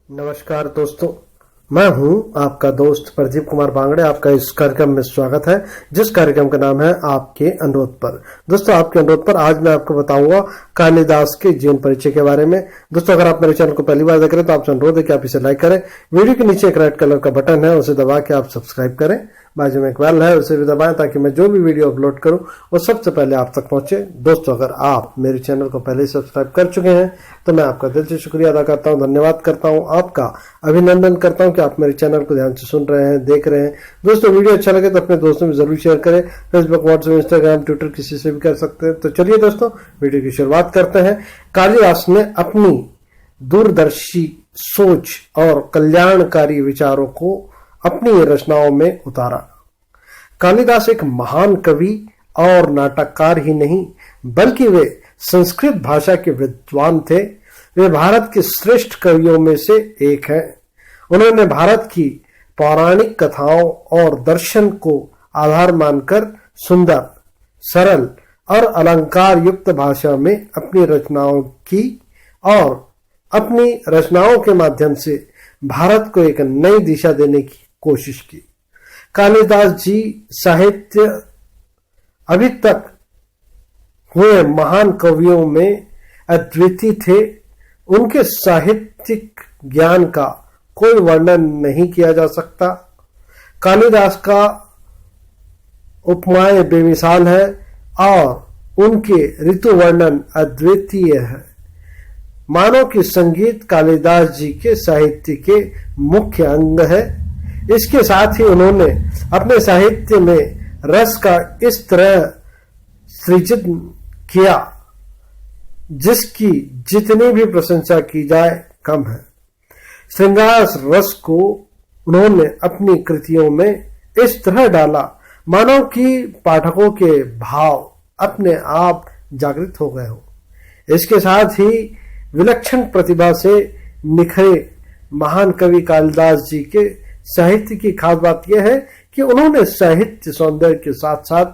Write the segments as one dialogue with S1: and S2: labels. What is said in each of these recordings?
S1: नमस्कार दोस्तों, मैं हूं आपका दोस्त प्रदीप कुमार बांगड़े। आपका इस कार्यक्रम में स्वागत है, जिस कार्यक्रम का नाम है आपके अनुरोध पर। दोस्तों, आपके अनुरोध पर आज मैं आपको बताऊंगा कालिदास के जीवन परिचय के बारे में। दोस्तों, अगर आप मेरे चैनल को पहली बार देख रहे हैं तो आपसे अनुरोध है कि आप इसे लाइक करें। वीडियो के नीचे एक रेड कलर का बटन है, उसे दबा के आप सब्सक्राइब करें। बाजू में एक बेल है, उसे भी दबाएं ताकि मैं जो भी वीडियो अपलोड करूं वो सबसे पहले आप तक पहुंचे। दोस्तों, अगर आप मेरे चैनल को पहले सब्सक्राइब कर चुके हैं तो मैं आपका दिल से शुक्रिया अदा करता हूं, धन्यवाद करता हूं, आपका अभिनंदन करता हूं कि आप मेरे चैनल को ध्यान से सुन रहे हैं, देख रहे हैं। दोस्तों, वीडियो अच्छा लगे तो अपने दोस्तों में जरूर शेयर करें। फेसबुक, व्हाट्सएप, इंस्टाग्राम, ट्विटर किसी से भी कर सकते हैं। तो चलिए दोस्तों, वीडियो की शुरुआत करते हैं। कालिदास ने अपनी दूरदर्शी सोच और कल्याणकारी विचारों को अपनी रचनाओं में उतारा। कालिदास एक महान कवि और नाटककार ही नहीं बल्कि वे संस्कृत भाषा के विद्वान थे। वे भारत के श्रेष्ठ कवियों में से एक हैं। उन्होंने भारत की पौराणिक कथाओं और दर्शन को आधार मानकर सुंदर, सरल और अलंकार युक्त भाषा में अपनी रचनाओं की और अपनी रचनाओं के माध्यम से भारत को एक नई दिशा देने की कोशिश की। कालिदास जी साहित्य अभी तक हुए महान कवियों में अद्वितीय थे। उनके साहित्यिक ज्ञान का कोई वर्णन नहीं किया जा सकता। कालिदास का उपमाएं बेमिसाल है और उनके ऋतु वर्णन अद्वितीय है। मानो कि संगीत कालिदास जी के साहित्य के मुख्य अंग है। इसके साथ ही उन्होंने अपने साहित्य में रस का इस तरह सृजित किया जिसकी जितनी भी प्रशंसा की जाए कम है। श्रृंगार रस को उन्होंने अपनी कृतियों में इस तरह डाला मानो कि पाठकों के भाव अपने आप जागृत हो गए हो। इसके साथ ही विलक्षण प्रतिभा से निखरे महान कवि कालिदास जी के साहित्य की खास बात यह है कि उन्होंने साहित्य सौंदर्य के साथ साथ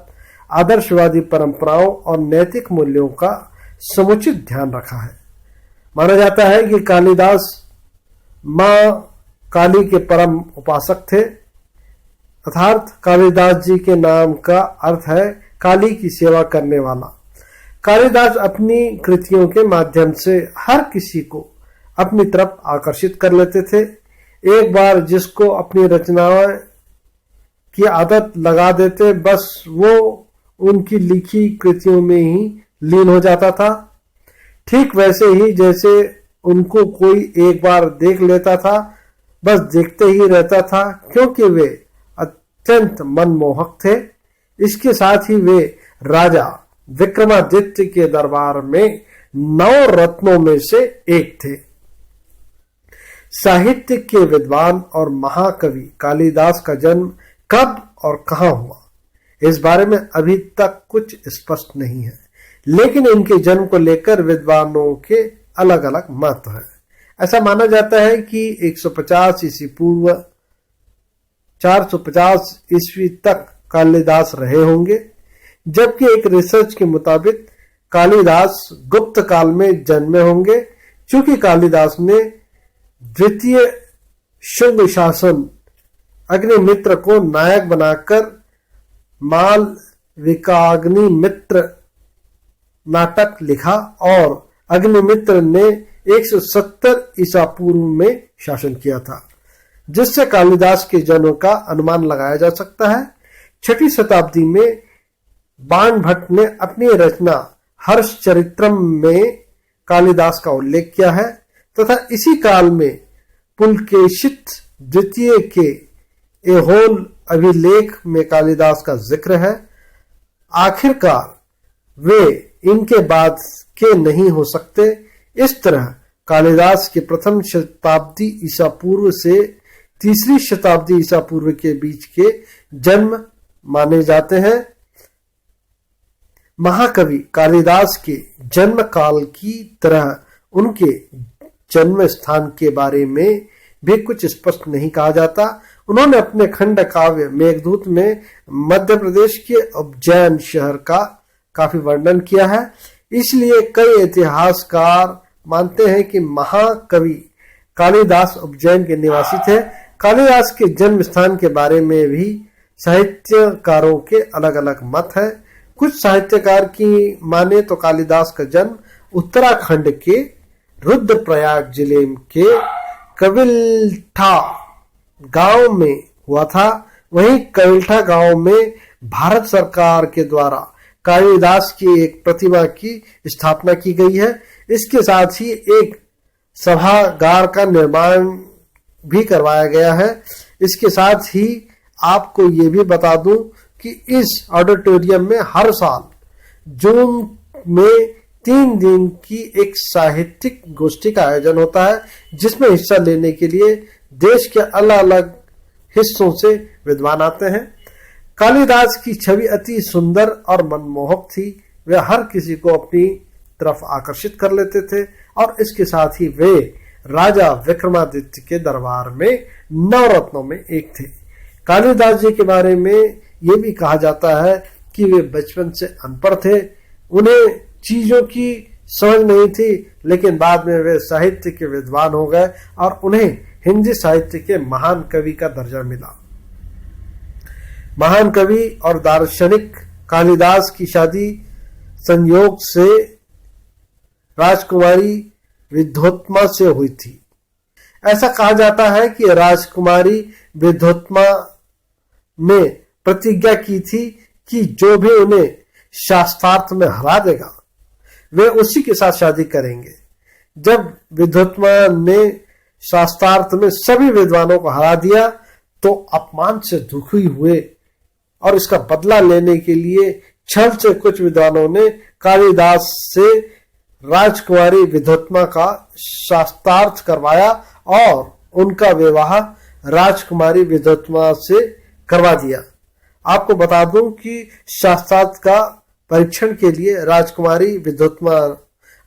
S1: आदर्शवादी परंपराओं और नैतिक मूल्यों का समुचित ध्यान रखा है। माना जाता है कि कालिदास मां काली के परम उपासक थे। अर्थात कालिदास जी के नाम का अर्थ है काली की सेवा करने वाला। कालिदास अपनी कृतियों के माध्यम से हर किसी को अपनी तरफ आकर्षित कर लेते थे। एक बार जिसको अपनी रचनाएं की आदत लगा देते, बस वो उनकी लिखी कृतियों में ही लीन हो जाता था। ठीक वैसे ही जैसे उनको कोई एक बार देख लेता था, बस देखते ही रहता था, क्योंकि वे अत्यंत मनमोहक थे। इसके साथ ही वे राजा विक्रमादित्य के दरबार में 9 रत्नों में से एक थे। साहित्य के विद्वान और महाकवि कालिदास का जन्म कब और कहां हुआ, इस बारे में अभी तक कुछ स्पष्ट नहीं है, लेकिन इनके जन्म को लेकर विद्वानों के अलग अलग मत हैं। ऐसा माना जाता है कि 150 ईस्वी पूर्व 450 ईस्वी तक कालिदास रहे होंगे, जबकि एक रिसर्च के मुताबिक कालिदास गुप्त काल में जन्मे होंगे। चूंकि कालिदास ने द्वितीय शुंग शासन अग्निमित्र को नायक बनाकर मालविकाग्निमित्र नाटक लिखा और अग्निमित्र ने 170 ईसा पूर्व में शासन किया था, जिससे कालिदास के जन्म का अनुमान लगाया जा सकता है। 6वीं शताब्दी में बाण भट्ट ने अपनी रचना हर्षचरित्रम में कालिदास का उल्लेख किया है तथा इसी काल में पुलकेशित द्वितीय के एहोल अभिलेख में कालिदास का जिक्र है। आखिरकार वे इनके बाद के नहीं हो सकते। इस तरह कालिदास के प्रथम शताब्दी ईसा पूर्व से 3री शताब्दी ईसा पूर्व के बीच के जन्म माने जाते हैं। महाकवि कालिदास के जन्म काल की तरह उनके जन्म स्थान के बारे में भी कुछ स्पष्ट नहीं कहा जाता। उन्होंने अपने खंड काव्य मेघदूत में मध्य प्रदेश के उज्जैन शहर का काफी वर्णन किया है। इसलिए कई इतिहासकार मानते हैं कि महाकवि कालिदास उज्जैन के निवासी थे। कालिदास के जन्म स्थान के बारे में भी साहित्यकारों के अलग अलग मत है। कुछ साहित्यकार की माने तो कालिदास का जन्म उत्तराखंड के रुद्रप्रयाग जिले के कविल्ठा गांव में हुआ था। वहीं कविल्ठा गांव में भारत सरकार के द्वारा कालिदास की एक प्रतिमा की स्थापना की गई है। इसके साथ ही एक सभागार का निर्माण भी करवाया गया है। इसके साथ ही आपको ये भी बता दूं कि इस ऑडिटोरियम में हर साल जून में 3 दिन की एक साहित्यिक गोष्ठी का आयोजन होता है, जिसमें हिस्सा लेने के लिए देश के अलग अलग हिस्सों से विद्वान आते हैं। कालिदास की छवि अति सुंदर और मनमोहक थी। वे हर किसी को अपनी तरफ आकर्षित कर लेते थे और इसके साथ ही वे राजा विक्रमादित्य के दरबार में नवरत्नों में एक थे। कालिदास जी के बारे में ये भी कहा जाता है कि वे बचपन से अनपढ़ थे। उन्हें चीजों की समझ नहीं थी, लेकिन बाद में वे साहित्य के विद्वान हो गए और उन्हें हिंदी साहित्य के महान कवि का दर्जा मिला। महान कवि और दार्शनिक कालिदास की शादी संयोग से राजकुमारी विद्योत्मा से हुई थी। ऐसा कहा जाता है कि राजकुमारी विद्योत्मा ने प्रतिज्ञा की थी कि जो भी उन्हें शास्त्रार्थ में हरा देगा वे उसी के साथ शादी करेंगे। जब विद्योत्मा ने शास्त्रार्थ में सभी विद्वानों को हरा दिया तो अपमान से दुखी हुए और इसका बदला लेने के लिए छल से कुछ विद्वानों ने कालिदास से राजकुमारी विद्योत्मा का शास्त्रार्थ करवाया और उनका विवाह राजकुमारी विद्योत्मा से करवा दिया। आपको बता दूं कि शास्त्रार्थ का परीक्षण के लिए राजकुमारी विद्योत्मा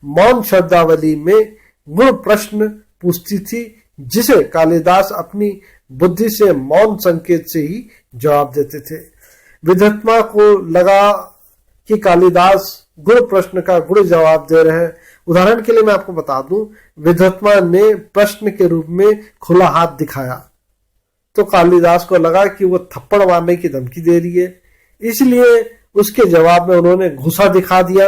S1: मौन शब्दावली में गुण प्रश्न पूछती थी, जिसे कालिदास अपनी बुद्धि से मौन संकेत से ही जवाब देते थे। विद्योत्मा को लगा कि कालिदास गुण प्रश्न का गुण जवाब दे रहे हैं। उदाहरण के लिए मैं आपको बता दूं, विद्योत्मा ने प्रश्न के रूप में खुला हाथ दिखाया तो कालिदास को लगा कि वो थप्पड़ मारने की धमकी दे रही है, इसलिए उसके जवाब में उन्होंने घुसा दिखा दिया।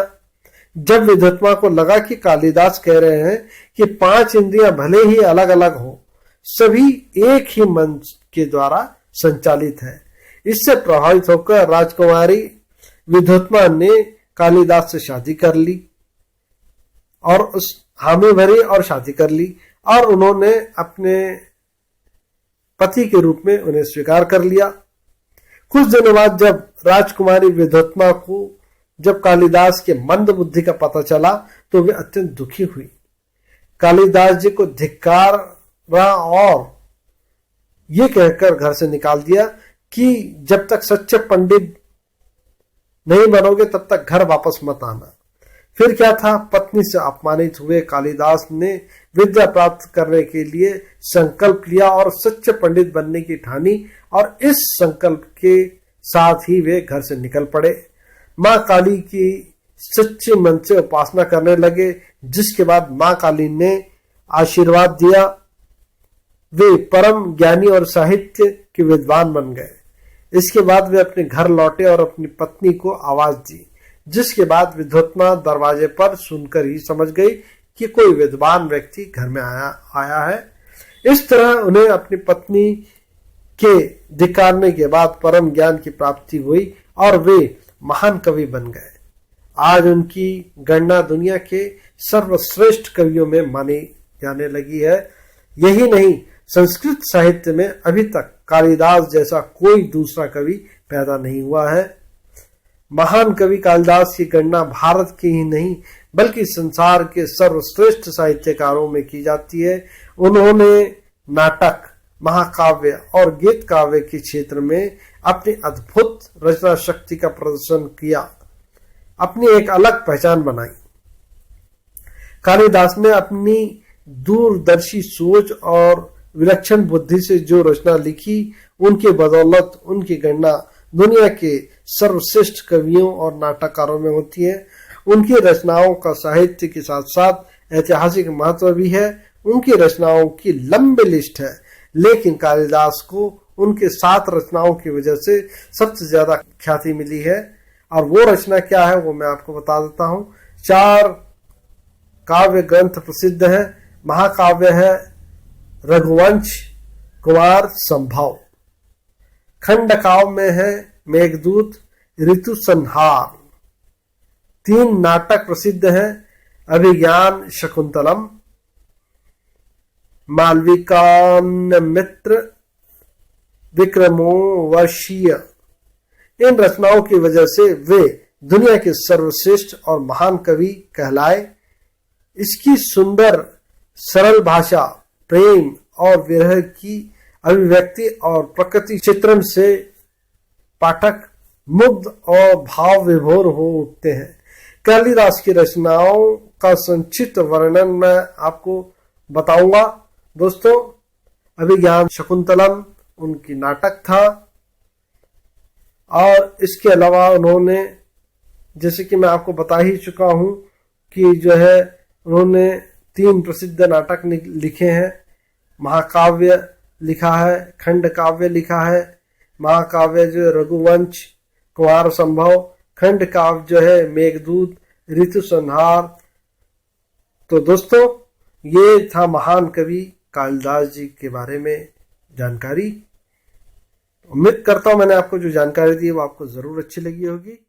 S1: जब विद्योत्मा को लगा कि कालिदास कह रहे हैं कि 5 इंद्रियां भले ही अलग अलग हो, सभी एक ही मन के द्वारा संचालित है, इससे प्रभावित होकर राजकुमारी विद्योत्मा ने कालिदास से शादी कर ली और उस हामी भरी और शादी कर ली और उन्होंने अपने पति के रूप में उन्हें स्वीकार कर लिया। कुछ दिनों बाद जब राजकुमारी विद्योत्मा को जब कालिदास के मंद बुद्धि का पता चला तो वे अत्यंत दुखी हुई। कालिदास जी को धिक्कारा और ये कहकर घर से निकाल दिया कि जब तक सच्चे पंडित नहीं बनोगे तब तक घर वापस मत आना। फिर क्या था, पत्नी से अपमानित हुए कालिदास ने विद्या प्राप्त करने के लिए संकल्प लिया और सच्चे पंडित बनने की ठानी और इस संकल्प के साथ ही वे घर से निकल पड़े। मां काली की सच्चे मन से उपासना करने लगे, जिसके बाद मां काली ने आशीर्वाद दिया। वे परम ज्ञानी और साहित्य के विद्वान बन गए। इसके बाद वे अपने घर लौटे और अपनी पत्नी को आवाज दी, जिसके बाद विद्योत्मा दरवाजे पर सुनकर ही समझ गई कि कोई विद्वान व्यक्ति घर में आया है। इस तरह उन्हें अपनी पत्नी के धिक्कारने के बाद परम ज्ञान की प्राप्ति हुई और वे महान कवि बन गए। आज उनकी गणना दुनिया के सर्वश्रेष्ठ कवियों में मानी जाने लगी है। यही नहीं, संस्कृत साहित्य में अभी तक कालिदास जैसा कोई दूसरा कवि पैदा नहीं हुआ है। महान कवि कालिदास की गणना भारत की ही नहीं बल्कि संसार के सर्वश्रेष्ठ साहित्यकारों में की जाती है। उन्होंने नाटक, महाकाव्य और गीत काव्य के क्षेत्र में अपनी अद्भुत रचना शक्ति का प्रदर्शन किया, अपनी एक अलग पहचान बनाई। कालिदास ने अपनी दूरदर्शी सोच और विलक्षण बुद्धि से जो रचना लिखी, उनके बदौलत उनकी गणना दुनिया के सर्वश्रेष्ठ कवियों और नाटककारों में होती है। उनकी रचनाओं का साहित्य के साथ साथ ऐतिहासिक महत्व भी है उनकी रचनाओं की लंबी लिस्ट है, लेकिन कालिदास को उनके 7 रचनाओं की वजह से सबसे ज्यादा ख्याति मिली है। और वो रचना क्या है वो मैं आपको बता देता हूं। 4 काव्य ग्रंथ प्रसिद्ध है। महाकाव्य है रघुवंश, कुमार संभव। खंड काव्य में है मेघदूत, ऋतु संहार। 3 नाटक प्रसिद्ध हैं, अभिज्ञान शकुंतलम, मालविकान्यमित्र, विक्रमोर्वशीय। इन रचनाओं की वजह से वे दुनिया के सर्वश्रेष्ठ और महान कवि कहलाए। इसकी सुंदर सरल भाषा, प्रेम और विरह की अभिव्यक्ति और प्रकृति चित्रण से पाठक मुग्ध और भाव विभोर हो उठते हैं। कालिदास की रचनाओं का संक्षिप्त वर्णन मैं आपको बताऊंगा। दोस्तों, अभिज्ञान शकुंतलम उनकी नाटक था, और इसके अलावा उन्होंने, जैसे कि मैं आपको बता ही चुका हूं कि जो है उन्होंने 3 प्रसिद्ध नाटक लिखे हैं। महाकाव्य लिखा है, खंड काव्य लिखा है। महाकाव्य जो है रघुवंश, कुमार संभव। खंड काव्य जो है मेघदूत, ऋतु संहार। तो दोस्तों, ये था महान कवि कालिदास जी के बारे में जानकारी। उम्मीद करता हूं मैंने आपको जो जानकारी दी वो आपको जरूर अच्छी लगी होगी।